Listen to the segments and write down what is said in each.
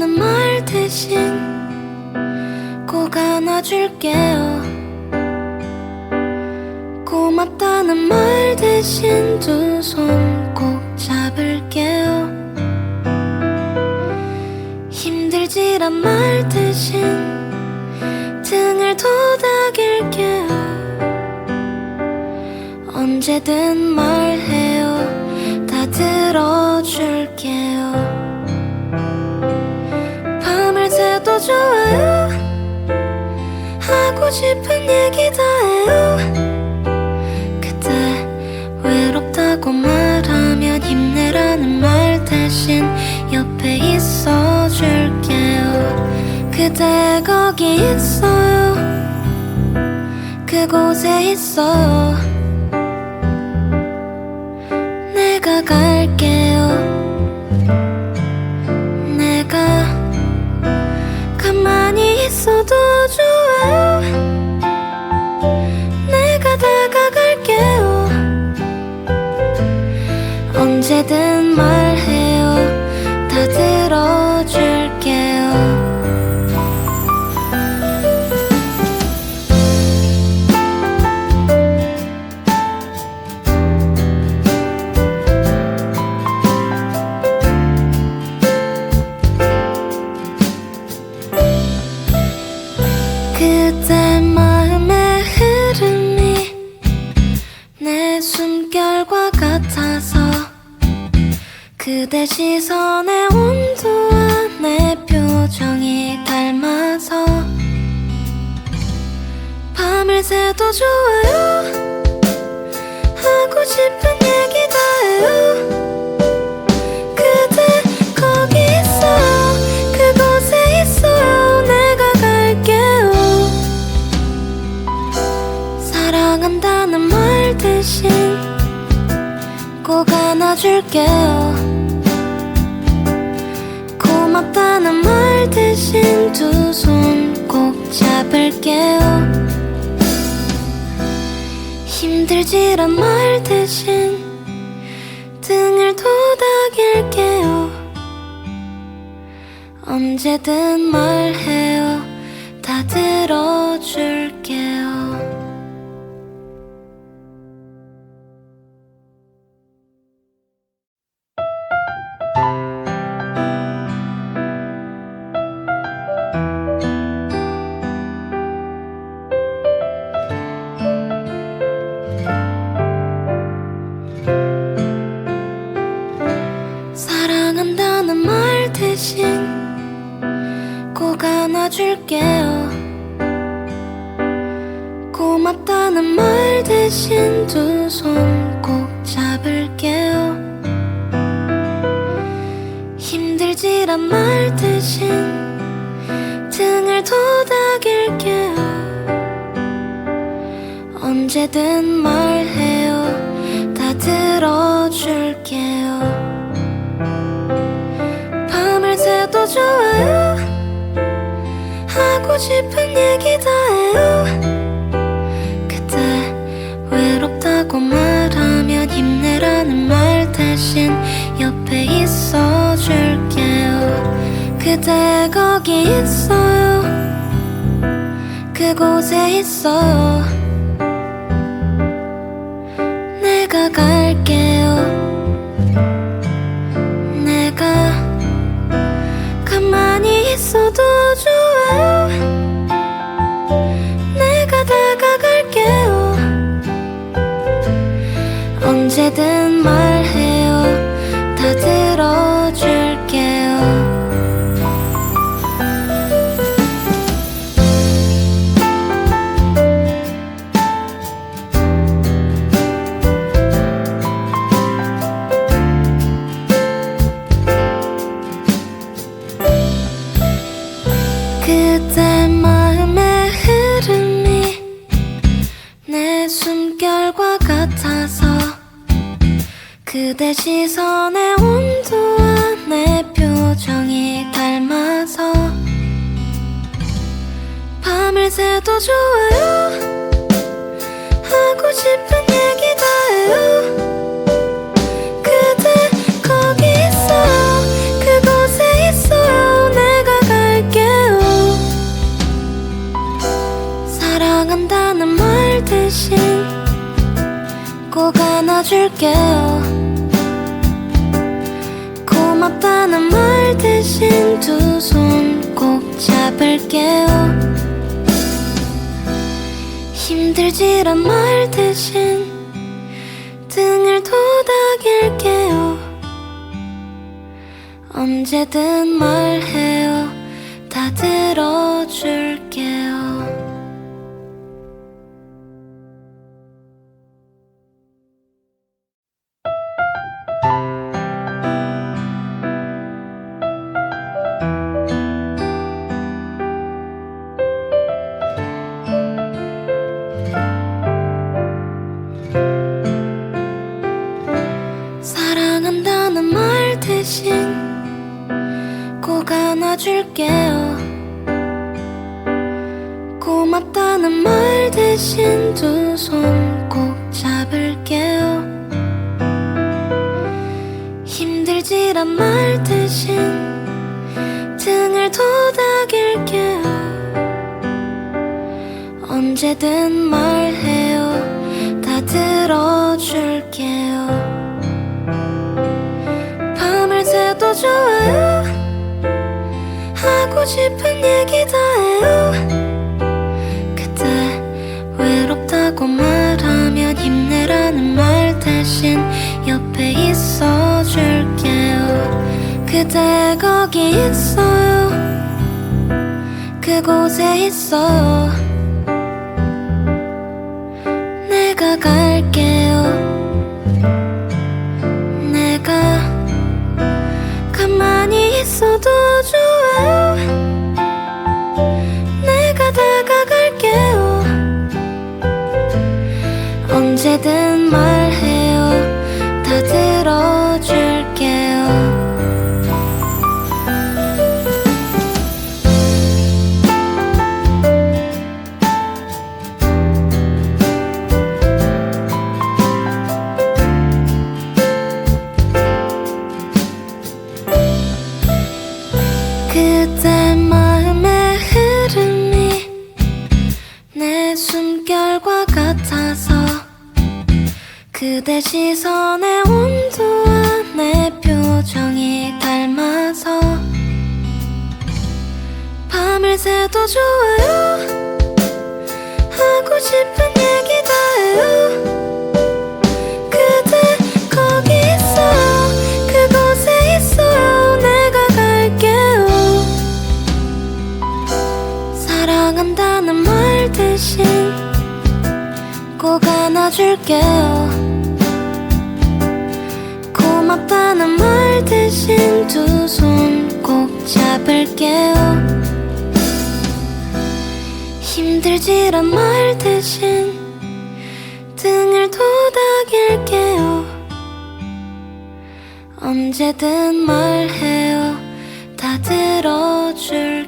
고맙다는 말 대신 꼭 안아줄게요. 고맙다는 말 대신 두 손 꼭 잡을게요. 힘들지란 말 대신 등을 도닥일게요. 언제든 말해요. 다 들어줄게요. 밤을 새도 좋아요. 하고 싶은 얘기 다 해요. 그때 외롭다고 말하면 힘내라는 말 대신 옆에 있어줄게요. 그대 거기 있어요. 그곳에 있어요. 내가 갈게요. 내가 가만히 있어도 좋아요. 내가 다가갈게요. 언제든 말해요. 다 들어줄게요. 그때 마음의 흐름이 내 숨결과 같아서 그대 시선의 온도와 내 표정이 닮아서 밤을 새도 좋아요. 하고 싶은 얘기 다 해요. 그대 거기 있어요. 그곳에 있어요. 내가 갈게요. 사랑한다는 말 대신 꼭 안아줄게요. 고맙다는 말 대신 두 손 꼭 잡을게요. 힘들지란 말 대신 등을 도닥일게요. 언제든 말해요. 다 들어줄게요. 사랑한다는 말 대신 꼭 안아줄게요. 고맙다는 말 대신 두 손 꼭 잡을게요. 힘들지란 말 대신 등을 도닥일게요. 언제든 말해요. 다 들어줄게요. 밤을 새도 좋아요. 하고 싶은 얘기 다 해요. 그때 외롭다고 말하면 힘내라는 말 대신 옆에 있어줄게요. 그대 거기 있어요. 그곳에 있어요. 내가 갈게요. 내가 가만히 있어도 좋아요. 내가 다가갈게요. 언제든 말해요. 다 들어줄게요. 그때 마음의 흐름이 내 숨결과 같아서 그대 시선의 온도와 내 표정이 닮아서 밤을 새도 좋아요. 하고 싶은 얘기 다 해요. 그대 거기 있어요. 그곳에 있어요. 내가 고맙다는 말 대신 두 손 꼭 잡을게요. 힘들지란 말 대신 등을 도닥일게요. 언제든 말해요. 다 들어줄게요. 사랑한다는 말 대신 꼭 안아줄게요. 고맙다는 말 대신 두 손 꼭 잡을게요. 힘들지란 말 대신 등을 도닥일게요. 언제든 말해요. 다 들어줄게요. 밤을 새도 좋아요. 하고 싶은 얘기 다 해요. 그때 외롭다고 말하면 힘내라는 말 대신 옆에 있어줄게요. 그대 거기 있어요. 그곳에 있어요. 내가 갈게요. 내가 가만히 있어도 좋아요. 내가 다가갈게요. 언제든 말해요. 다 들어줄게요. 그대 마음의 흐름이 내 숨결과 같아서 그대 시선의 온도와 내 표정이 닮아서 밤을 새도 좋아요. 하고 싶은 얘기 다 해요. 그대 거기 있어요. 그곳에 있어요. 내가 갈게요. 사랑한다는 말 대신 꼭 안아줄게요. 고맙다는 말 대신 두 손 꼭 잡을게요. 힘들지란 말 대신 등을 도닥일게요. 언제든 말해요. 다 들어줄게요.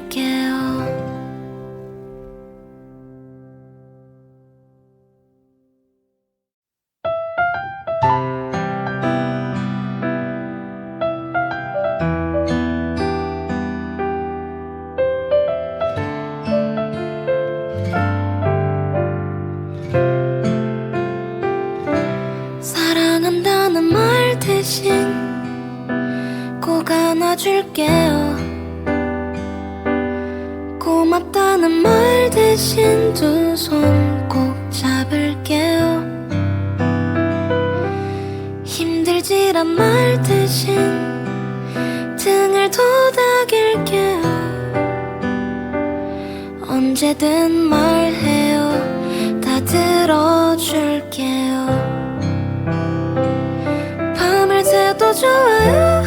사랑한다는 말 대신 꼭 안아줄게요. 고맙다는 말 대신 두 손 꼭 잡을게요. 힘들지란 말 대신 등을 도닥일게요. 언제든 말해요. 다 들어줄게요. 밤을 새도 좋아요.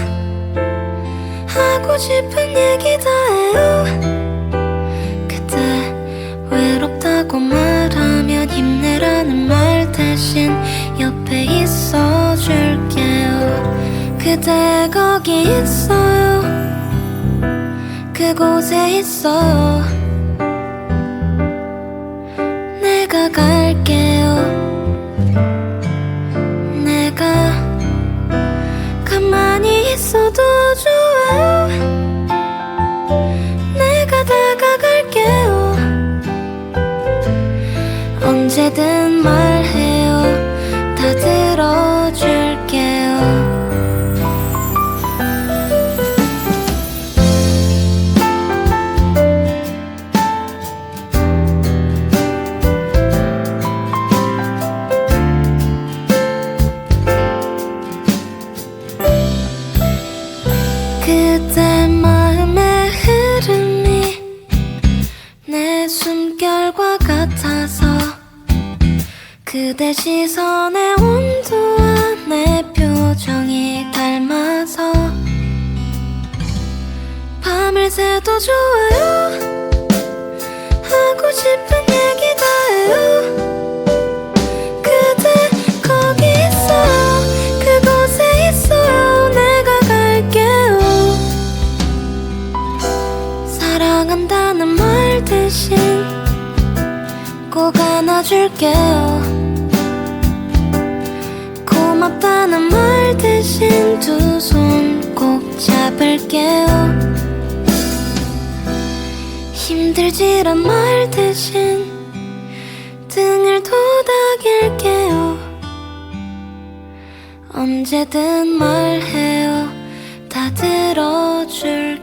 하고 싶은 얘기 다 해요. 그때 외롭다고 말하면 힘내라는 말 대신 옆에 있어줄게요. 그대 거기 있어요. 그곳에 있어요. 내가 갈게요. 내가 가만히 있어도 좋아요. 내가 다가갈게요. 언제든 말해요. 다 들어줄게요. 그대 마음의 흐름이 내 숨결과 같아서 그대 시선의 온도와 내 표정이 닮아서 밤을 새도 좋아요. 하고 싶은 얘기 다 해요. 그대 거기 있어요. 그곳에 있어요. 내가 갈게요. 사랑한다는 말 대신 꼭 안아줄게요. 고맙다는 말 대신 두 손 꼭 잡을게요. 힘들지란 말 대신 등을 도닥일게요. 언제든 말해요. 다 들어줄게요.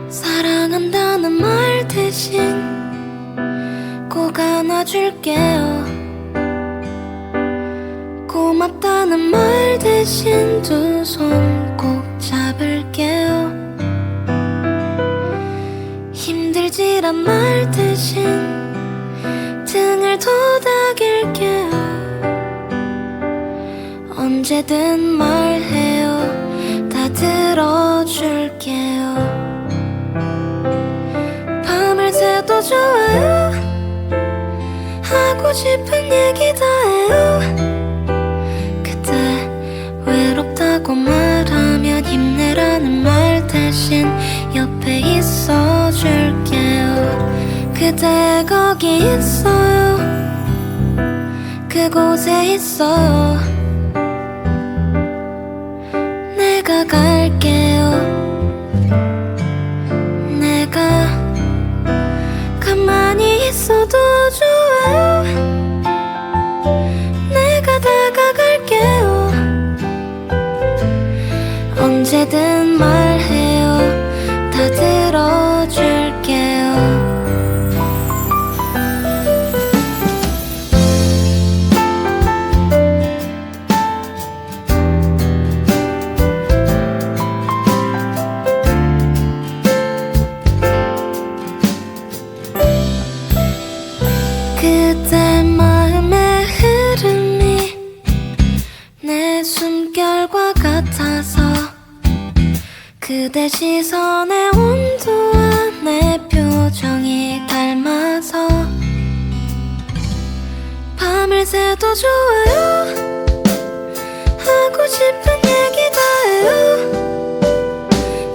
사랑한다는 말 대신 꼭 안아줄게요. 고맙다는 말 대신 두 손 꼭 잡을게요. 힘들지란 말 대신 등을 도닥일게요. 언제든 말해요. 다 들어줄게요. 밤을 새도 좋아요. 하고 싶은 얘기 다 해요. 그때 외롭다고 말하면 힘내라는 말 대신 옆에 있어줄게요. 그대 거기 있어요. 그곳에 있어요. 내가 갈게요. 내가 가만히 있어도 좋아요. 내가 다가갈게요. 언제든 말해요. 다 들어줄게요. 그대 마음의 흐름이 내 숨결과 같아서 그대 시선의 온도와 내 표정이 닮아서 밤을 새도 좋아요. 하고 싶은 얘기 다 해요.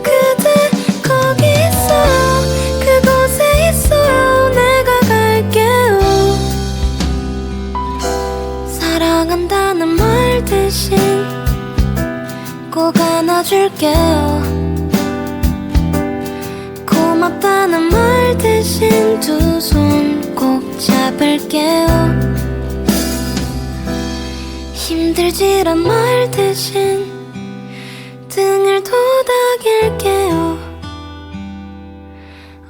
그대 거기 있어요. 그곳에 있어요. 내가 갈게요. 사랑한다는 말 대신 꼭 안아줄게요. 고맙다는 말 대신 두 손 꼭 잡을게요. 힘들지란 말 대신 등을 도닥일게요.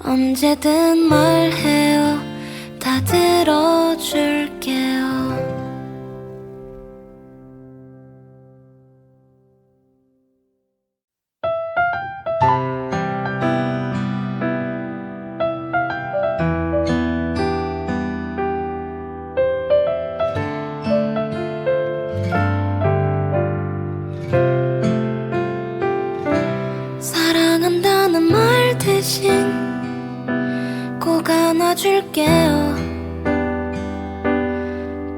언제든 말해요. 다 들어줄게요. 사랑한다는 말 대신 꼭 안아줄게요.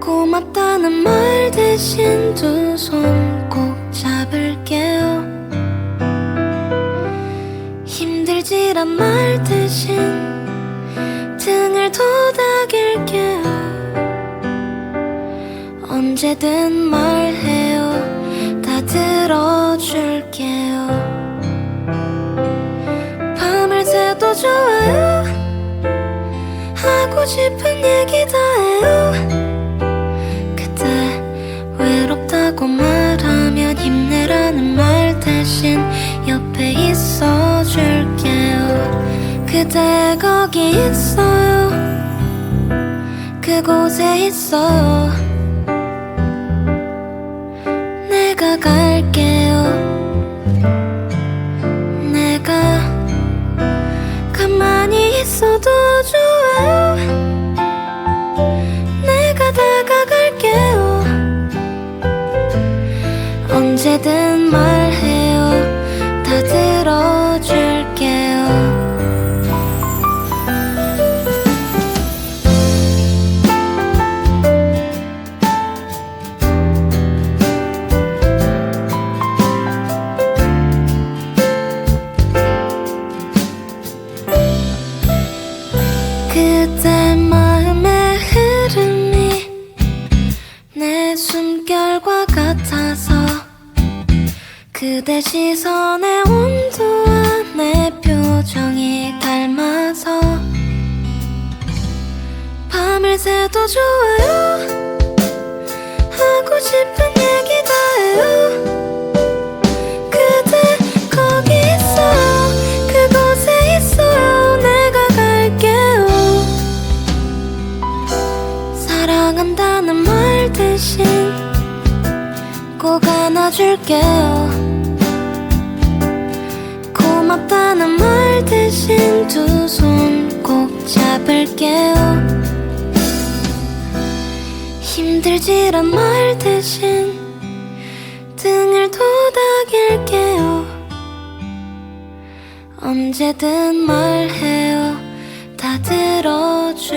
고맙다는 말 대신 두 손 꼭 잡을게요. 힘들지란 말 대신 등을 도닥일게요. 언제든 말해요. 다 들어줄게요. 밤을 새도 좋아요. 하고 싶은 얘기 다 해요. 그대 거기 있어요. 그곳에 있어요. 내가 갈게요. 내가 가만히 있어도 좋아요. 내가 다가갈게요. 언제든 말해요. 다 들어줄게요. 그대 마음의 흐름이 내 숨결과 같아서 그대 시선의 온도와 내 표정이 닮아서 밤을 새도 좋아요. 하고 싶은 얘기 다 해요. 그대 거기 있어요. 그곳에 있어요. 내가 갈게요. 사랑한다는 말 대신 꼭 안아줄게요. 고맙다는 말 대신 두 손 꼭 잡을게요. 힘들지란 말 대신 등을 도닥일게요. 언제든 말해요. 다 들어줄게요.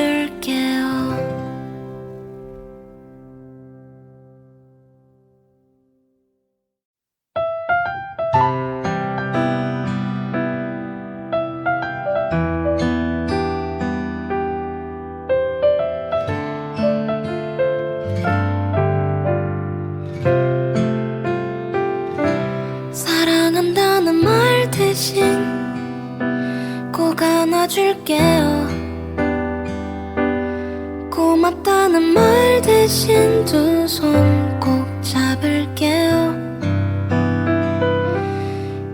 사랑한다는 말 대신 꼭 안아줄게요. 고맙다는 말 대신 두 손 꼭 잡을게요.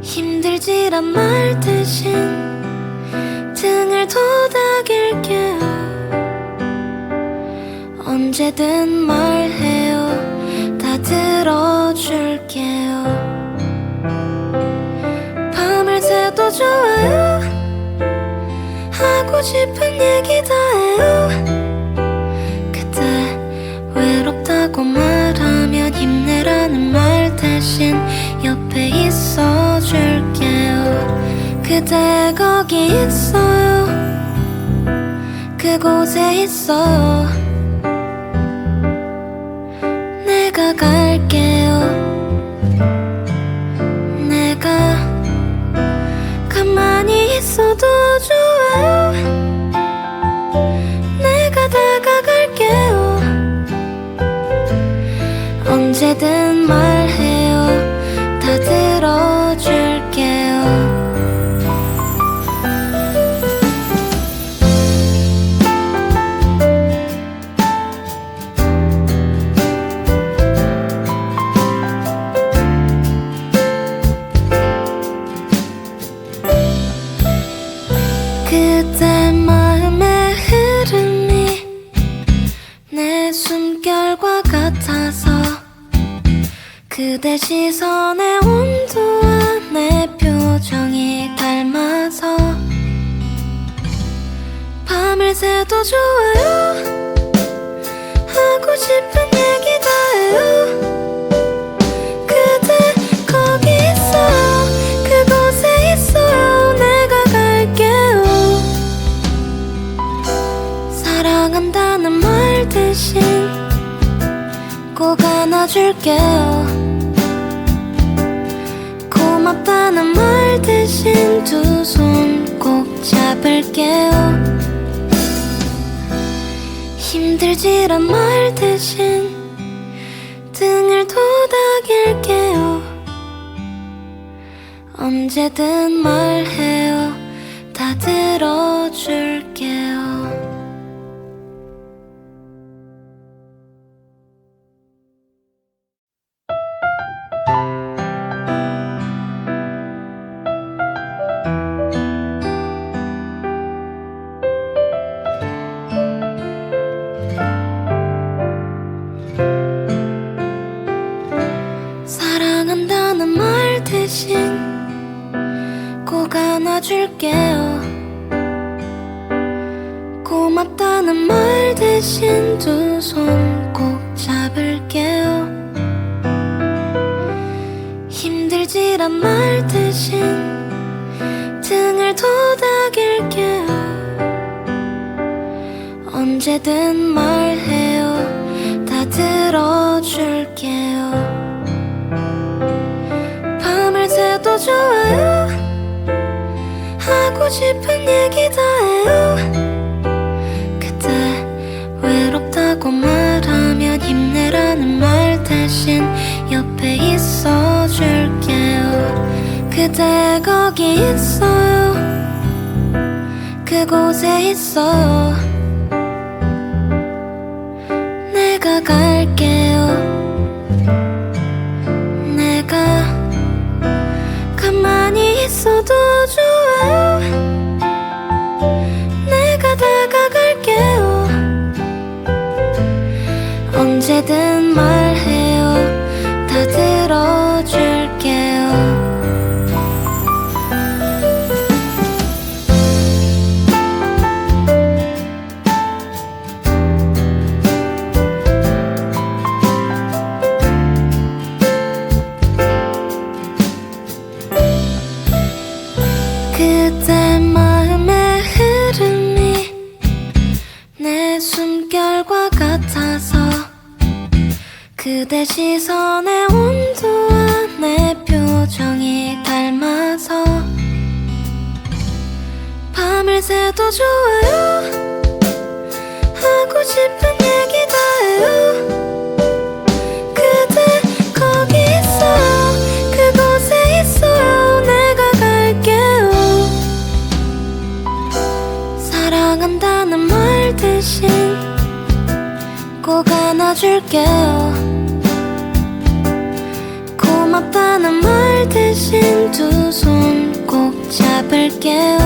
힘들지란 말 대신 등을 도닥일게요. 언제든 말해요. 다 들어줄게요. 밤을 새도 좋아요. 하고 싶은 얘기 다 해요. 그때 외롭다고 말하면 힘내라는 말 대신 옆에 있어줄게요. 그대 거기 있어요. 그곳에 있어요. 내가 갈게요. 내가 가만히 있어도 좋아요. 내가 다가갈게요. 언제든 말해요. 다 들어줄게요. 그대 마음의 흐름이 내 숨결과 같아서 그대 시선의 온도와 내 표정이 닮아서 밤을 새도 좋아요. 하고 싶은 얘기 다 해요. 그대 거기 있어요. 그곳에 있어요. 내가 갈게요. 사랑한다는 말 대신 꼭 안아줄게요. 고맙다는 말 대신 두 손 꼭 잡을게요. 힘들지란 말 대신 등을 도닥일게요. 언제든 말해요. 다 들어줄게요. 대신 꼭 안아줄게요. 고맙다는 말 대신 두 손 꼭 잡을게요. 힘들지란 말 대신 등을 도닥일게요. 언제든 말해요. 다 들어줄게요. 밤을 새도 좋아요. 하고 싶은 얘기 다 해요. 그때 외롭다고 말하면 힘내라는 말 대신 옆에 있어줄게요. 그대 거기 있어요. 그곳에 있어요. 내가 갈게요. 내가 가만히 있어도 좋아요. 내가 다가갈게요. 언제든 말해요. 다 들어줄게요. 그때 마음의 흐름이 내 숨결과 같아서 그대 시선의 온도와 내 표정이 닮아서 밤을 새도 좋아요. 하고 싶은 얘기 다 해요. 그대 거기 있어요. 그곳에 있어요. 내가 갈게요. 사랑한다는 말 대신 꼭 안아줄게요. 고맙다는 말 대신 두 손 꼭 잡을게요.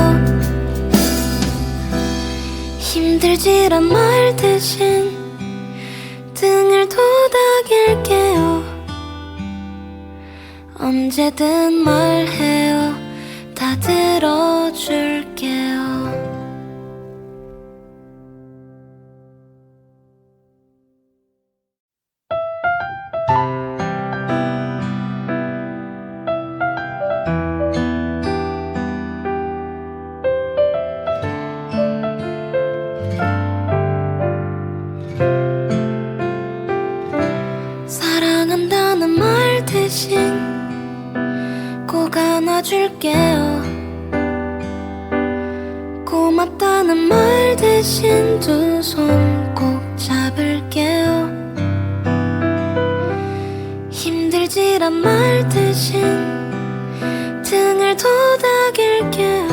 힘들지란 말 대신 등을 도닥일게요. 언제든 말해요. 다 들어줄게요. 사랑한다는 말 대신 꼭 안아줄게요. 고맙다는 말 대신 두 손 꼭 잡을게요. 힘들지란 말 대신 등을 도닥일게요.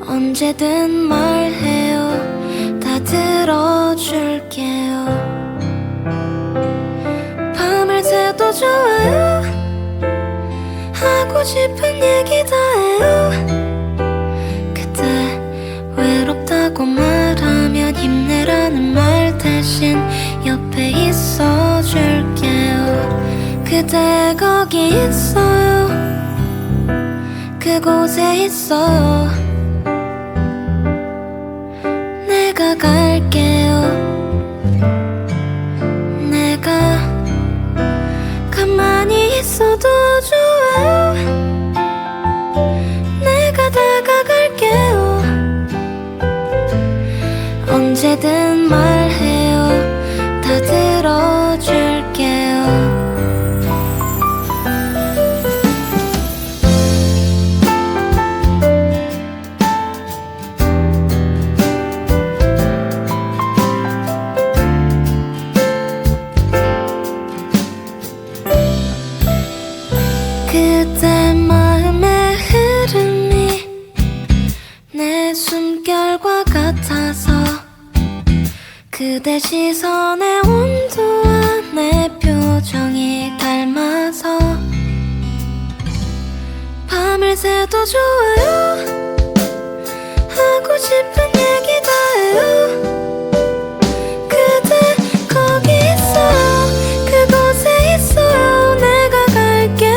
언제든 말해요. 다 들어줄게요. 밤을 새도 좋아요. 하고 싶은 얘기 다 해요. 그때 외롭다고 말하면 힘내라는 말 대신 옆에 있어줄게요. 그대 거기 있어요. 그곳에 있어요. 내가 갈게요. 내가 가만히 있어도 좋아요. 내가 다가갈게요. 언제든 말해요. 다 들어줄게요. 그때 마음의 흐름이 내 숨결과 같아서 그대 시선의 온도와 내 표정이 닮아서 밤을 새도 좋아요. 하고 싶은 얘기 다 해요. 그대 거기 있어요. 그곳에 있어요. 내가 갈게.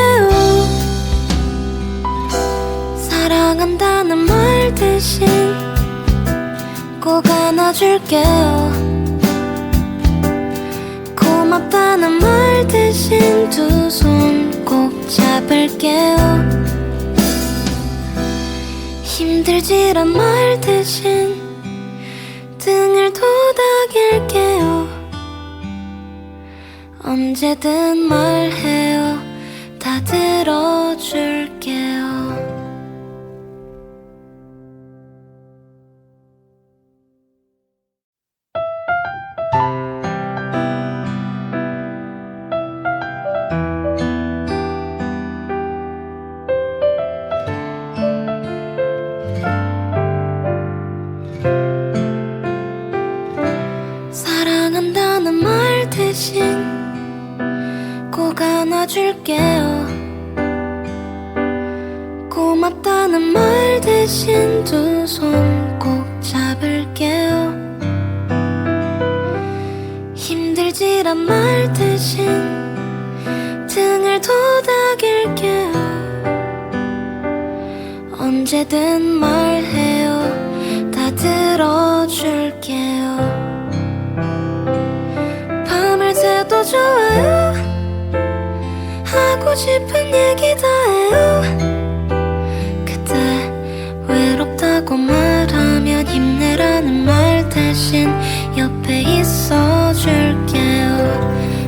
대신 두 손 꼭 잡을게요. 힘들지란 말 대신 등을 도닥일게요. 언제든 말해요. 다 들어줄게요. 사랑한다는 말 대신 꼭 안아줄게요. 고맙다는 말 대신 두 손 꼭 잡을게요. 힘들지란 말 대신 등을 도닥일게요. 언제든 말해요. 다 들어줄게요. 밤을 새도 좋아요. 하고 싶은 얘기 다 해요. 그때 외롭다고 말하면 힘내라는 말 대신 옆에 있어줄게요.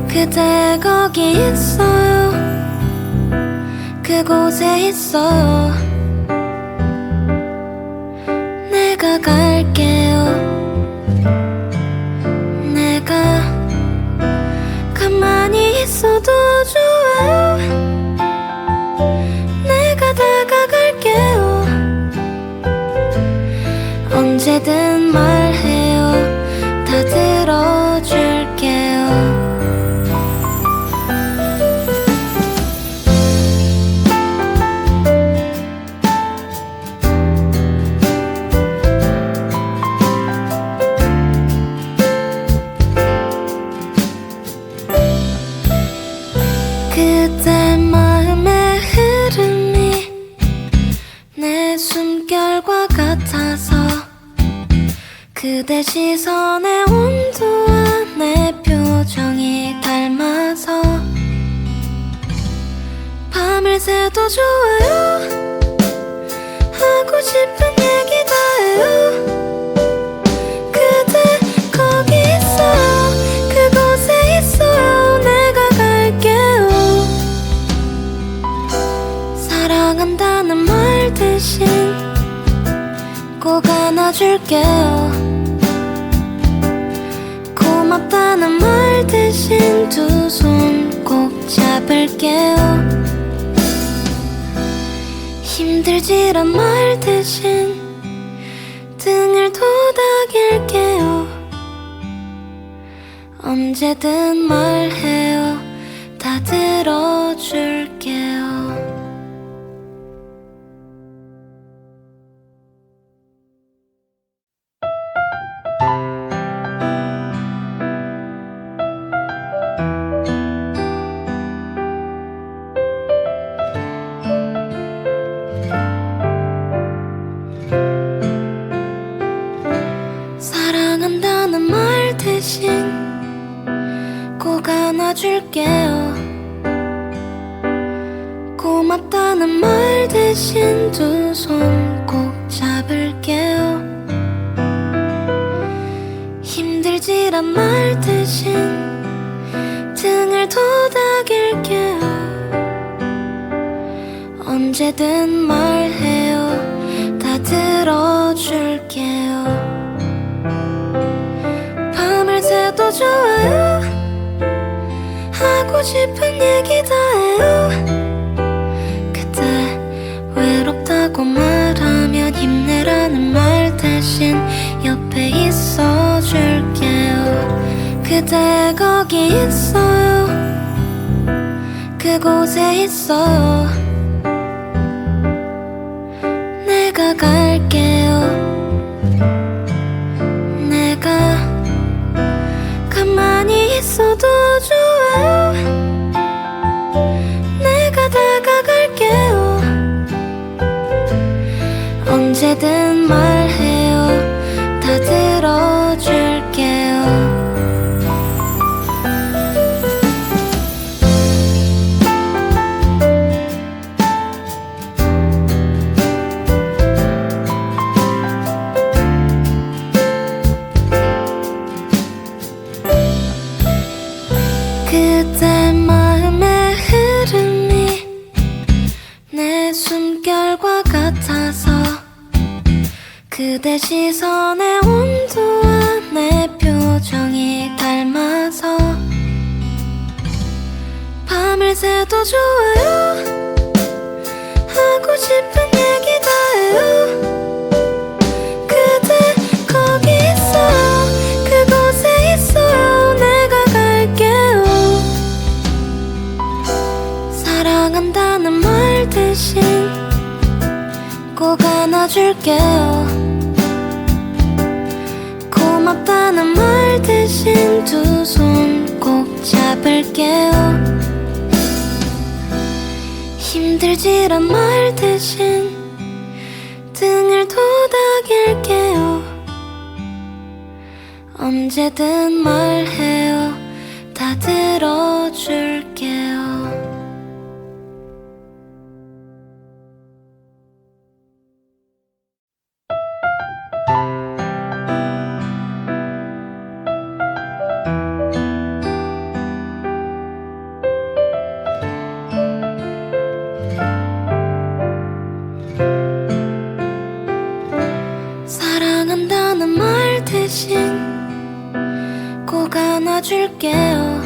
그대 거기 있어요. 그곳에 있어요. 내가 갈게요. 내가 가만히 있어도 좋아요. 내가 다가갈게요. 언제든 말해요. 다 들어줄게요. 그대 마음의 흐름이 내 숨결과 같아서 그대 시선의 온도와 내 표정이 닮아서 밤을 새도 좋아요. 하고 싶은 얘기 다 해요. 그대 거기 있어요. 그곳에 있어요. 내가 갈게요. 사랑한다는 말 대신 꼭 안아줄게요. 고맙다는 말 대신 두 손 꼭 잡을게요. 힘들지란 말 대신 등을 도닥일게요. 언제든 말해요. 다 들어줄게요. 사랑한다는 말 대신 꼭 안아줄게요. 고맙다는 말 대신 두 손 꼭 잡을게요. 힘들지란 말 대신 등을 도닥일게요. 언제든 말해요. 다 들어줄게요. 밤을 새도 좋아요. 하고 싶은 얘기 다 해요. 그때 외롭다고 말하면 힘내라는 말 대신 옆에 있어줄게요. 그대 거기 있어요. 그곳에 있어요. 내가 갈게요. 내가 가만히 있어도 좋아요. 내가 다가갈게요. 언제든 말해요. 다 들어줄게요. 그대 마음의 흐름이 내 숨결과 같아서 그대 시선의 온도와 내 표정이 닮아서 밤을 새도 좋아요. 하고 싶은 얘기 다 해요. 그대 거기 있어요. 그곳에 있어요. 내가 갈게요. 사랑한다는 말 대신 꼭 안아줄게요. 고맙다는 말 대신 두 손 꼭 잡을게요. 힘들지란 말 대신 등을 도닥일게요. 언제든 말해요. 다 들어줄게요. 사랑한다는 말 대신 꼭 안아줄게요.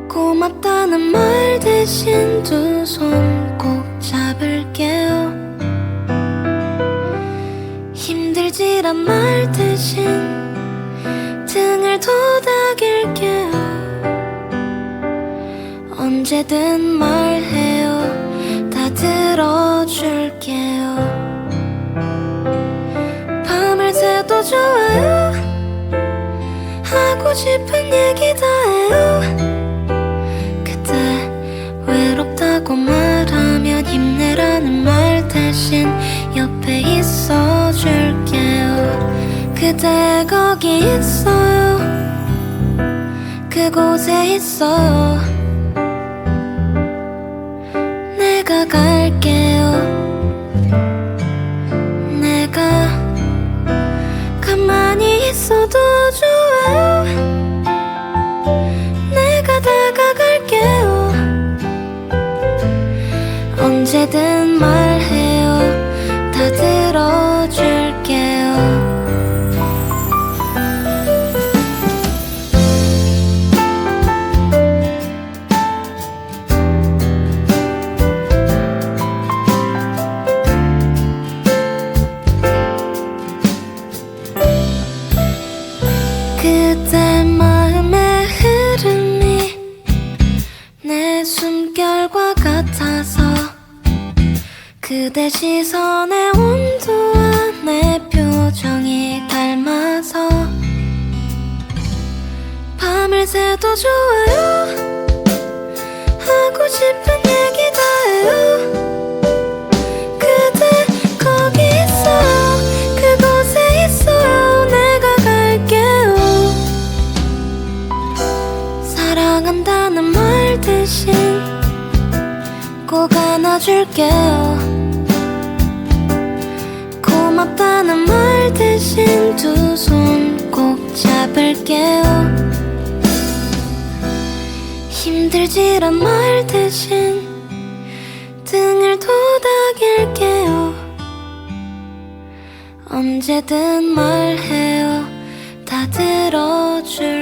고맙다는 말 대신 두 손 꼭 잡을게요. 힘들지란 말 대신 등을 도닥일게요. 언제든 말해요. 다 들어줄게요. 밤을 새도 좋아요. 하고 싶은 얘기 다 해요. 그때 외롭다고 말하면 힘내라는 말 대신 옆에 있어줄게요. 그대 거기 있어요. 그곳에 있어요. 내가 갈게요. 내가 가만히 있어도 좋아요. 내가 다가갈게요. 언제든 말해요. 다 들어줄게요. 그대 마음의 흐름이 내 숨결과 같아서 그대 시선의 온도와 내 표정이 닮아서 밤을 새도 좋아요. 하고 싶은 얘기 다 해요. 그대 거기 있어요. 그곳에 있어요. 내가 갈게요. 사랑한다는 말 대신 꼭 안아줄게요. 고맙다는 말 대신 두 손 꼭 잡을게요. 힘들지란 말 대신 등을 도닥일게요. 언제든 말해요. 다 들어줄게요.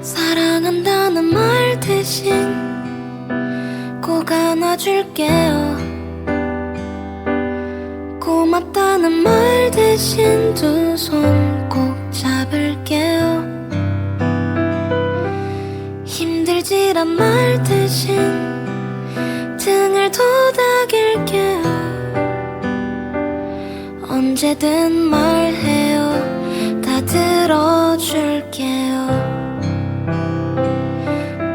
사랑한다는 말 대신 꼭 안아줄게요. 고맙다는 말 대신 두 손 꼭 잡을게요. 힘들지란 말 대신 등을 도닥일게요. 언제든 말해요. 다 들어줄게요.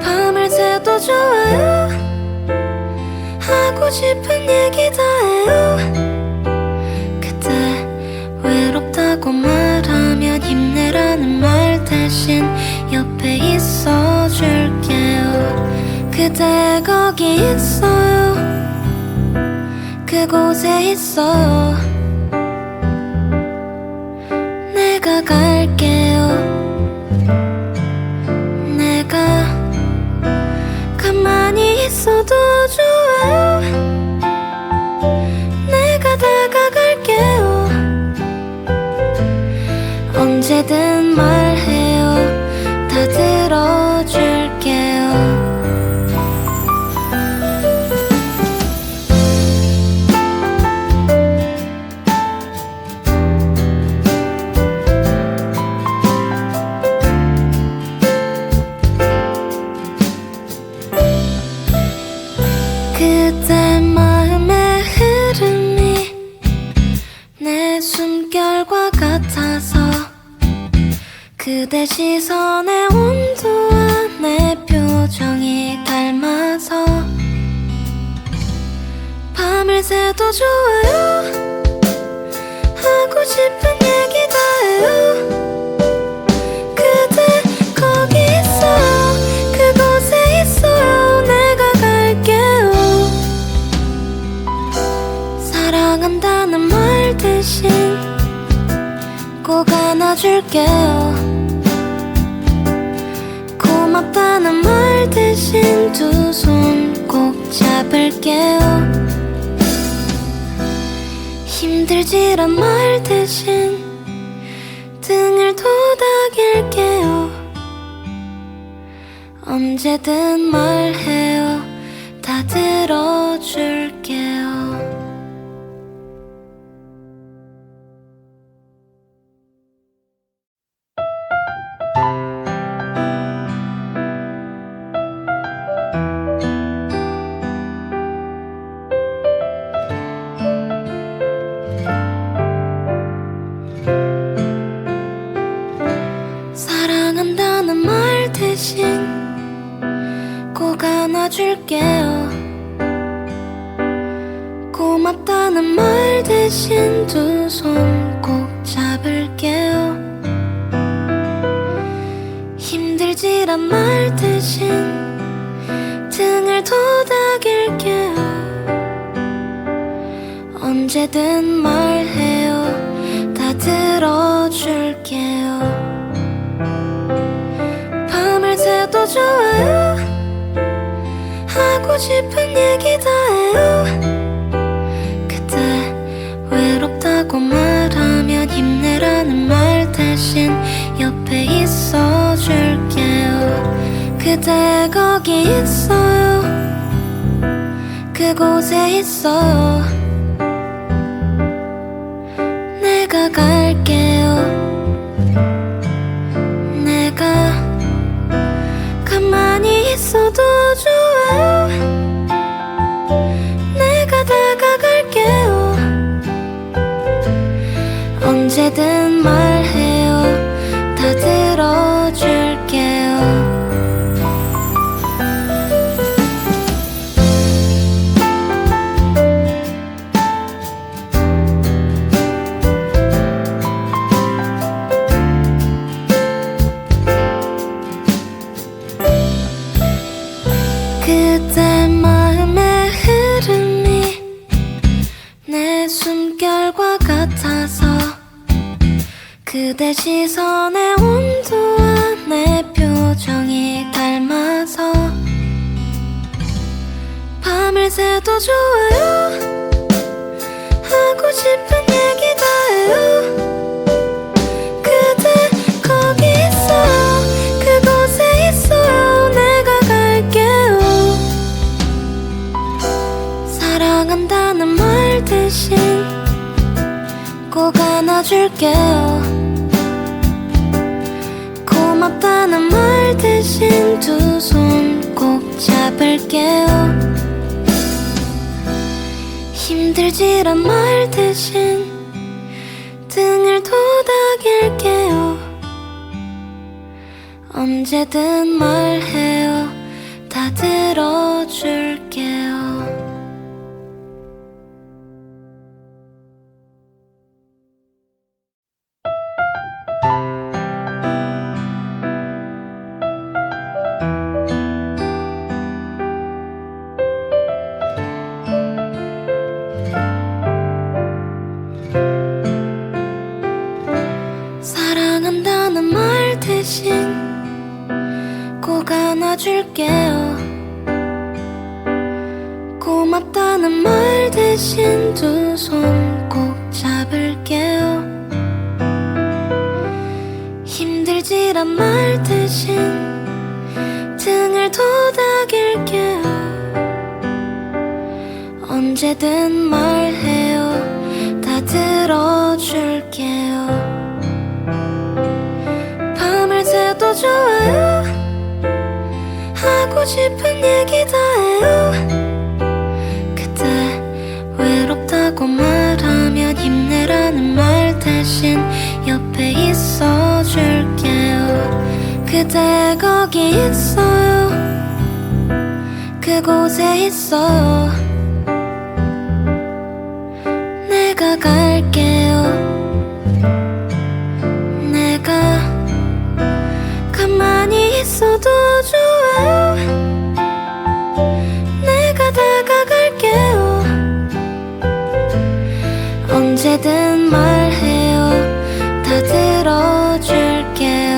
밤을 새도 좋아요. 하고 싶은 얘기 다 해요. 그곳에 있어요. 내가 갈게요. 내가 가만히 있어도 좋아요. 내가 다가갈게요. 언제든 말해요. 다 들어줄게요. 그대 마음의 흐름이 내 숨결과 같아서 그대 시선의 온도와 내 표정이 닮아서 밤을 새도 좋아요. 하고 싶은 얘기 다 해요. 그대 거기 있어요. 그곳에 있어요. 내가 갈게요. 사랑한다는 말 대신 꼭 안아줄게요. 고맙다는 말 대신 두 손 꼭 잡을게요. 힘들지란 말 대신 등을 도닥일게요. 언제든 말해요. 다 들어줄게요. 사랑한다는 말 대신 꼭 안아줄게요. 고맙다는 말 대신 두 손 꼭 잡을게요. 힘들지란 말 대신 등을 도닥일게요. 언제든 말해요. 다 들어줄게요. 밤을 새도 좋아요. 하고 싶은 얘기 다 해요. 그때 외롭다고 말하면 힘내라는 말 대신 옆에 있어줄게요. 그대 거기 있어요. 그곳에 있어요. 내가 갈게요. 내가 가만히 있어도 좋아요. 내가 다가갈게요. 언제든 말해요. 다 들어줄게요. 그대 마음의 흐름이 내 숨결과 같아서 그대 시선의 온도와 내 표정이 닮아서 밤을 새도 좋아요. 하고 싶은 얘기 다 해요. 그대 거기 있어요. 그곳에 있어요. 내가 갈게요. 사랑한다는 말 대신 꼭 안아줄게요. 고맙다는 말 대신 두 손 꼭 잡을게요. 힘들지란 말 대신 등을 도닥일게요. 언제든 말해요. 다 들어줄게요. 대신 꼭 안아줄게요. 고맙다는 말 대신 두 손 꼭 잡을게요. 힘들지란 말 대신 등을 도닥일게요. 언제든 말해요. 다 들어줄게요. 밤을 새도 좋아요. 하고 싶은 얘기 다 해요. 그때 외롭다고 말하면 힘내라는 말 대신 옆에 있어줄게요. 그대 거기 있어요. 그곳에 있어요. 내가 갈게요. 내가 가만히 있어도 좋아요. 내가 다가갈게요. 언제든 말해요. 다 들어줄게요.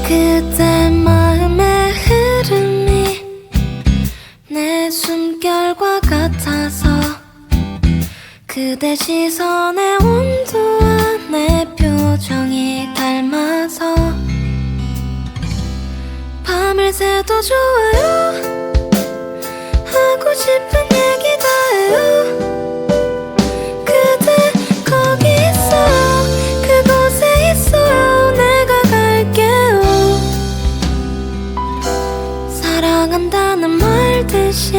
그때 마음의 흐름이 내 숨결과 같아서 그대 시선의 온도와 내 표정이 닮아서 밤을 새도 좋아요. 하고 싶은 얘기 다 해요. 그대 거기 있어요. 그곳에 있어요. 내가 갈게요. 사랑한다는 말 대신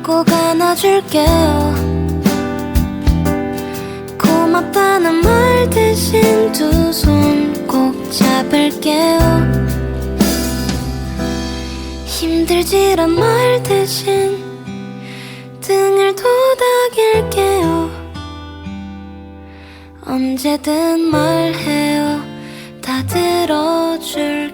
꼭 안아줄게요. 고맙다는 말 대신 두 손 꼭 잡을게요. 힘들지란 말 대신 등을 도닥일게요. 언제든 말해요. 다 들어줄게요.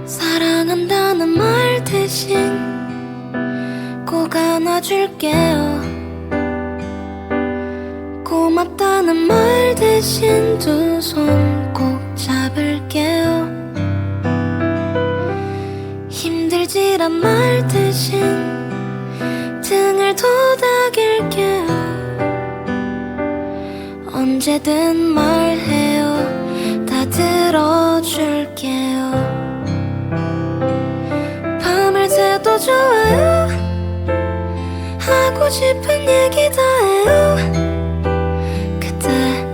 사랑한다는 말 대신 꼭 안아줄게요. 고맙다는 말 대신 두 손 꼭 잡을게요. 힘들지란 말 대신 등을 도닥일게요. 언제든 말해요. 다 들어줄게요. 밤을 새도 좋아요. 하고 싶은 얘기 다 해요. 그때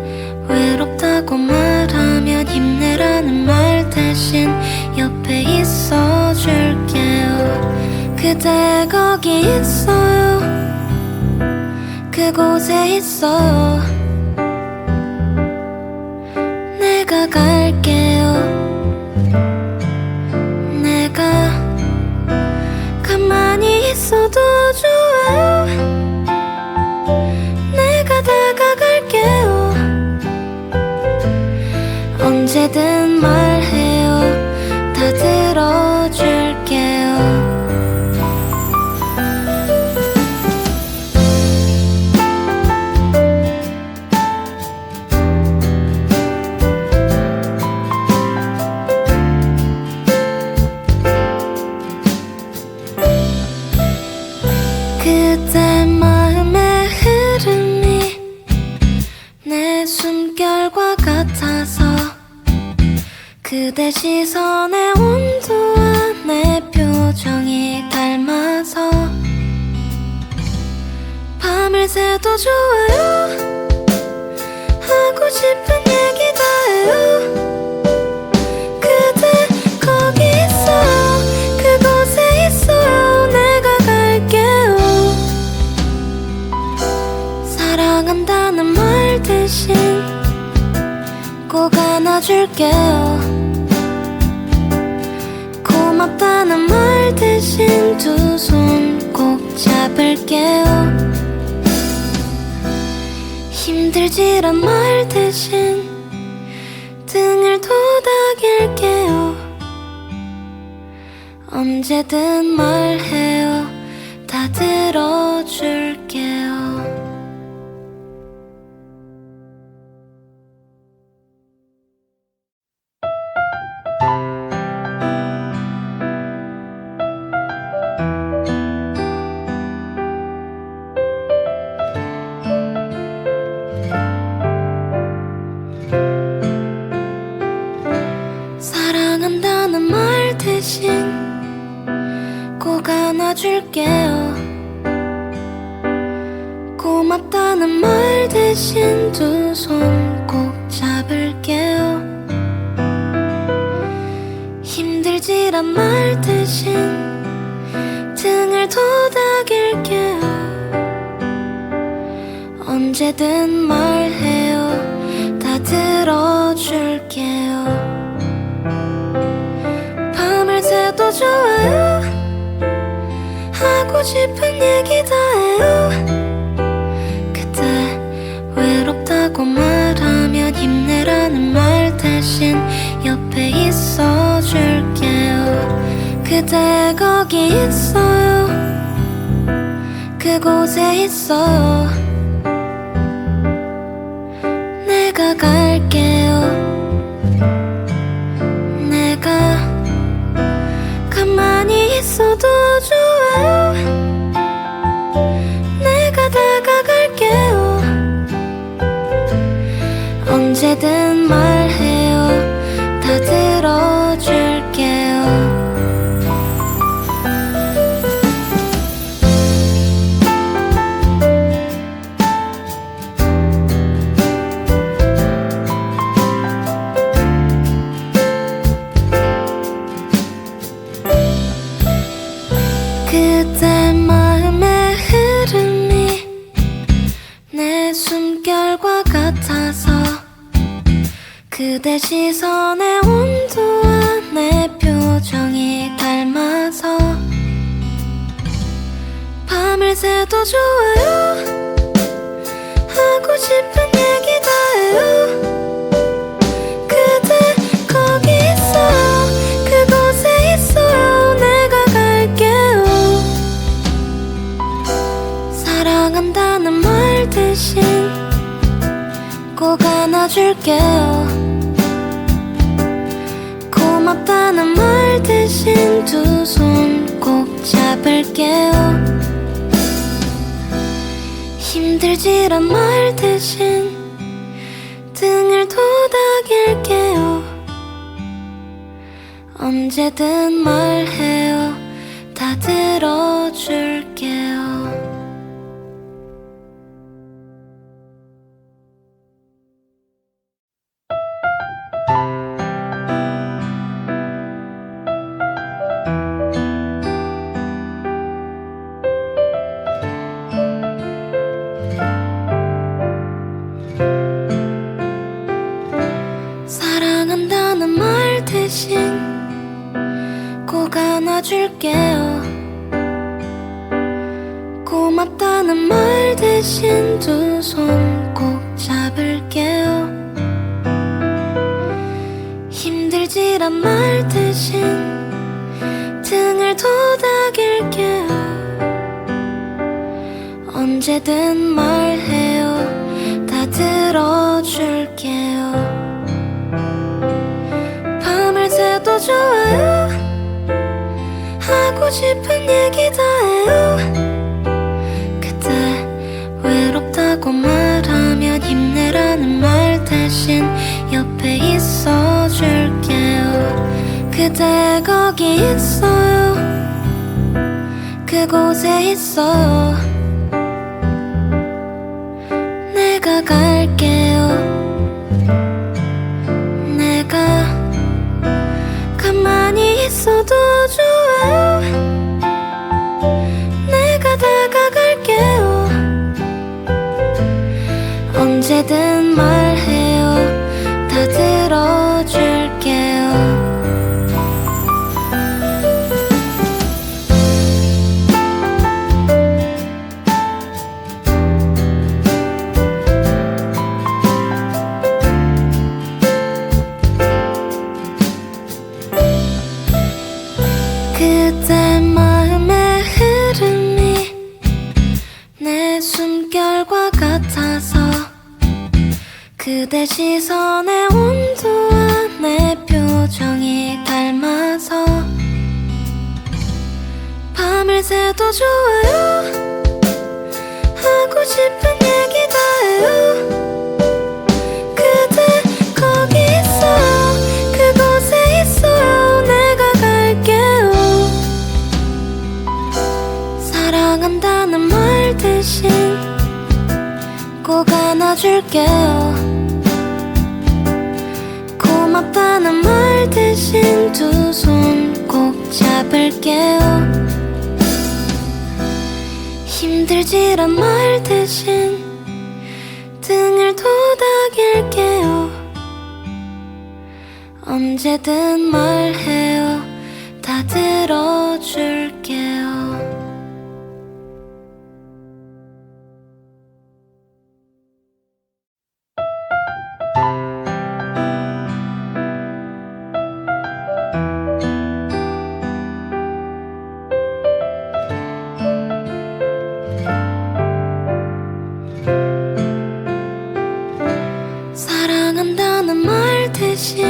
외롭다고 말하면 힘내라는 말 대신 옆에 있어줄게요. 그대 거기 있어요. 그곳에 있어요. 내가 갈게요. 내가 가만히 있어도 좋아요. 내가 다가갈게요. 언제든 말해요. 다 들어줄게요. 그때 마음의 흐름이 내 숨결과 같아서 그대 시선의 온도와 내 표정이 닮아서 밤을 새도 좋아요. 하고 싶은 얘기 다 해요. 그대 거기 있어요. 그곳에 있어요. 내가 갈게요. 안아줄게요. 고맙다는 말 대신 두 손 꼭 잡을게요. 힘들지란 말 대신 등을 도닥일게요. 언제든 말해요. 다 들어줄게요. 사랑한다는 말 대신 꼭 안아줄게요. 고맙다는 말 대신 두 손 꼭 잡을게요. 힘들지란 말 대신 등을 도닥일게요. 언제든 말해요. 다 들어줄게요. 밤을 새도 좋아요. 하고 싶은 얘기 다 해요. 그때 외롭다고 말하면 힘내라는 말 대신 옆에 있어줄게요. 그대 거기 있어요. 그곳에 있어요. 내가 갈게요. 내가 가만히 있어도 좋아요. 내가 다가갈게요. 언제든 말해요. 다 들어줄게요. 그때 마음의 흐름이 내 숨결과 같아서 그대 시선의 온도와 내 표정이 닮아서 밤을 새도 좋아요. 하고 싶은 얘기 다 해요. 그대 거기 있어요. 그곳에 있어요. 내가 갈게요. 사랑한다는 말 대신 꼭 안아줄게요. 고맙다는 말 대신 두 손 꼭 잡을게요. 힘들지란 말 대신 등을 도닥일게요. 언제든 말해요. 다 들어줄게요. 사랑한다는 말 대신 꼭 안아줄게요. 고맙다는 말 대신 두 손 꼭 잡을게요. 힘들지란 말 대신 등을 도닥일게요. 언제든 말해요. 다 들어줄게요. 밤을 새도 좋아요. 하고 싶은 얘기 다 해요. 그때 외롭다고 말하면 힘내라는 말 대신 옆에 있어줄게요. 그대 거기 있어요. 그곳에 있어요. 내가 갈게요. 내가 가만히 있어도 좋아요. 내가 다가갈게요. 언제든 말해요. 다 들어줄 그대 마음의 흐름이 내 숨결과 같아서 그대 시선의 온도와 내 표정이 닮아서 밤을 새도 좋아요. 하고 싶은 얘기 다 해요. 그대 거기 있어요. 그곳에 있어요. 내가 갈게요. 사랑한다는 말 대신 꼭 안아줄게요. 고맙다는 말 대신 두 손 꼭 잡을게요. 힘들지란 말 대신 등을 도닥일게요. 언제든 말해요. 다 들어줄게요. 사랑한다는 말 대신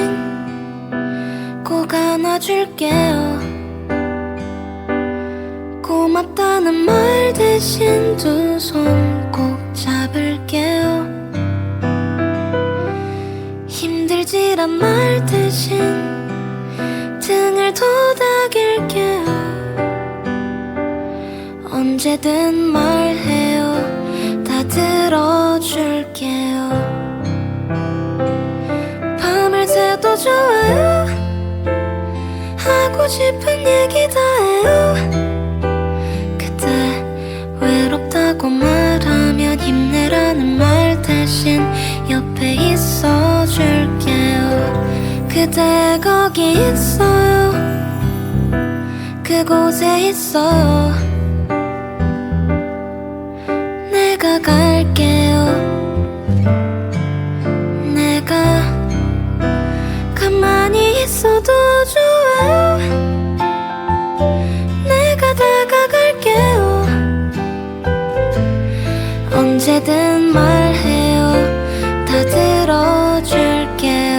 꼭 안아줄게요. 고맙다는 말 대신 두 손 꼭 잡을게요. 힘들지란 말 대신 등을 도닥일게요. 언제든 말해요. 다 들어줄게요. 밤을 새도 좋아요. 하고 싶은 얘기 다 해요. 그때 외롭다고 말하면 힘내라는 말 대신 옆에 있어줄게요. 그대 거기 있어요. 그곳에 있어요. 내가 갈게요. 내가 가만히 있어도 좋아요. 내가 다가갈게요. 언제든 말해요. 다 들어줄게요.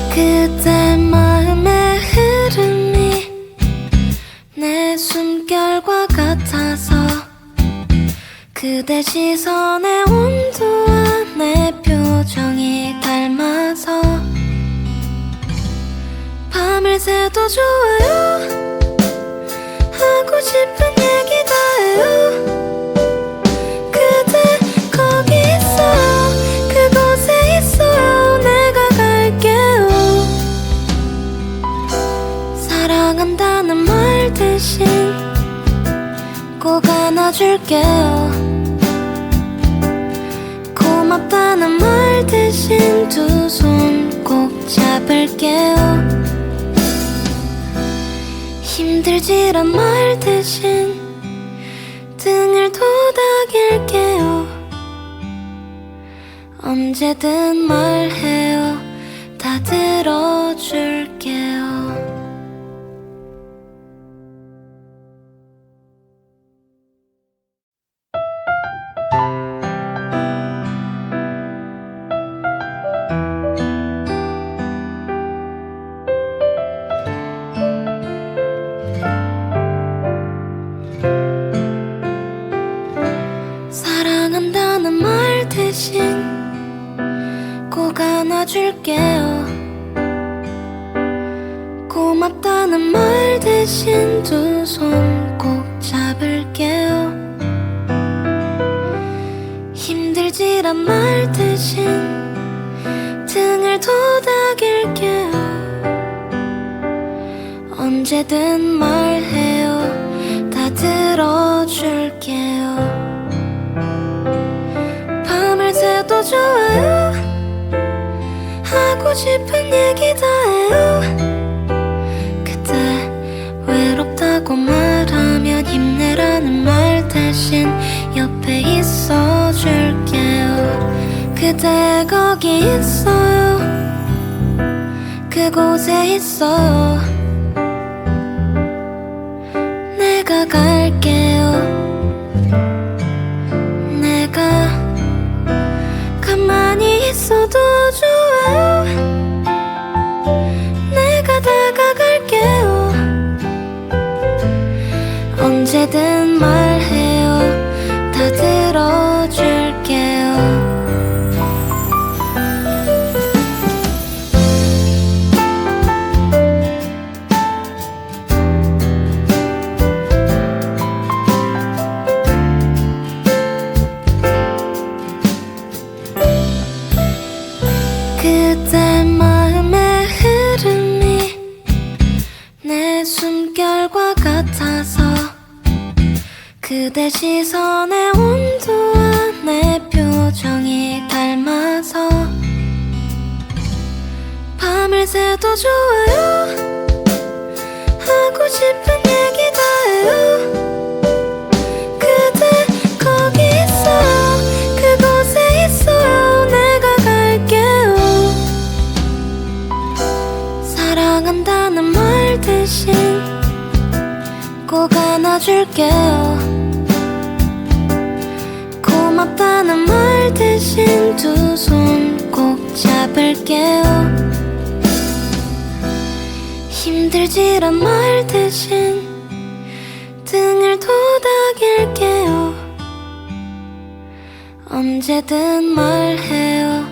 그대 마음의 흐름이 내 숨결과 같아서 그대 시선의 온도와 내 표정이 닮아서 밤을 새도 좋아요. 하고 싶은 얘기 다 해요. 그대 거기 있어요. 그곳에 있어요. 내가 갈게요. 사랑한다는 말 대신 꼭 안아줄게요. 고맙다는 말 대신 두 손 꼭 잡을게요. 힘들지란 말 대신 등을 도닥일게요. 언제든 말해요. 다 들어줄게요. 사랑한다는 말 대신 꼭 안아줄게요. 고맙다는 말 대신 두 손 꼭 잡을게요. 힘들지란 말 대신 등을 도닥일게요. 언제든 말해요. 다 들어줄게요. 밤을 새도 좋아요. 하고 싶은 얘기 다 해요. 외롭다고 말하면 힘내라는 말 대신 옆에 있어줄게요. 그대 거기 있어요. 그곳에 있어요. 내가 갈게요. 내가 가만히 있어도 좋아요. 내가 다가갈게요. 언제든 말해요. 다 들어줄게요. 그대 마음의 흐름이 내 숨결과 같아서 그대 시선의 온도와 내 표정이 닮아서 밤을 새도 좋아요. 하고 싶은 얘기 다 해요. 그대 거기 있어요. 그곳에 있어요. 내가 갈게요. 사랑한다는 말 대신 꼭 안아줄게요. 고맙다는 말 대신 두 손 꼭 잡을게요. 힘들지란 말 대신 등을 도닥일게요. 언제든 말해요.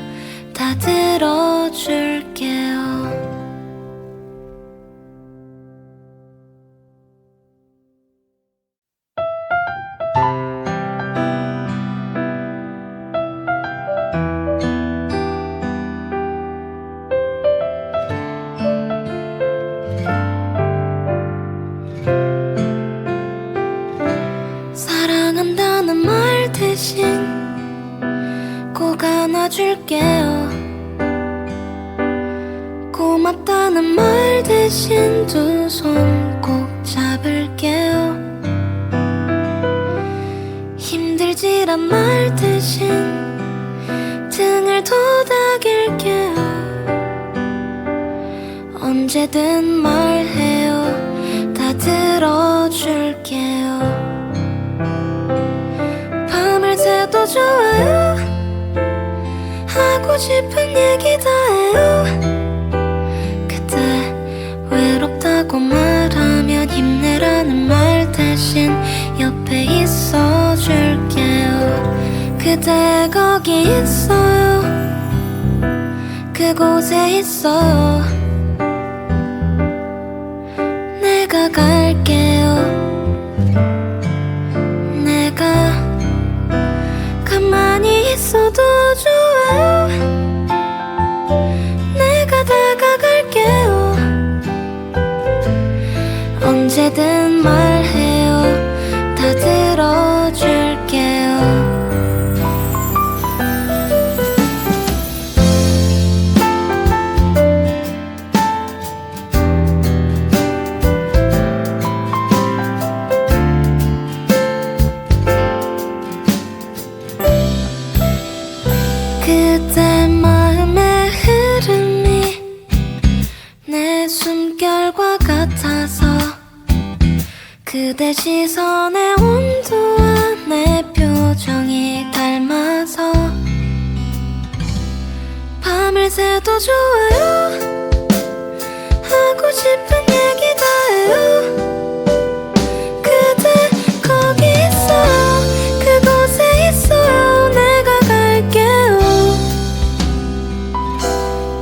다 들어줄게요. 사랑한다는 말 대신 꼭 안아줄게요. 고맙다는 말 대신 두 손 꼭 잡을게요. 힘들지란 말 대신 등을 도닥일게요. 언제든 말해요. 다 들어줄게요. 밤을 새도 좋아요. 하고 싶은 얘기 다 해요. 그대 외롭다고 말하면 힘내라는 말 대신 옆에 있어줄게요. 그대 거기 있어요. 그곳에 있어요. 내가 갈게요. 내가 가만히 있어도 좋아요. 내가 다가갈게요. 언제든 말해요. 다 들어줄게요. 그대 마음의 흐름이 내 숨결과 같아서 그대 시선의 온도와 내 표정이 닮아서 밤을 새도 좋아요. 하고 싶은 얘기 다 해요. 그대 거기 있어요. 그곳에 있어요. 내가 갈게요.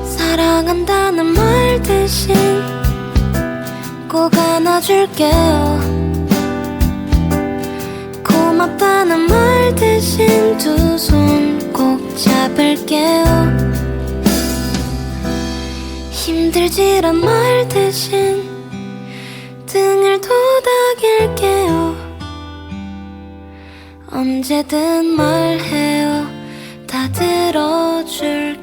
사랑한다는 말 대신 꼭 안아줄게요. 고맙다는 말 대신 두 손 꼭 잡을게요. 힘들지란 말 대신 등을 도닥일게요. 언제든 말해요. 다 들어줄게요.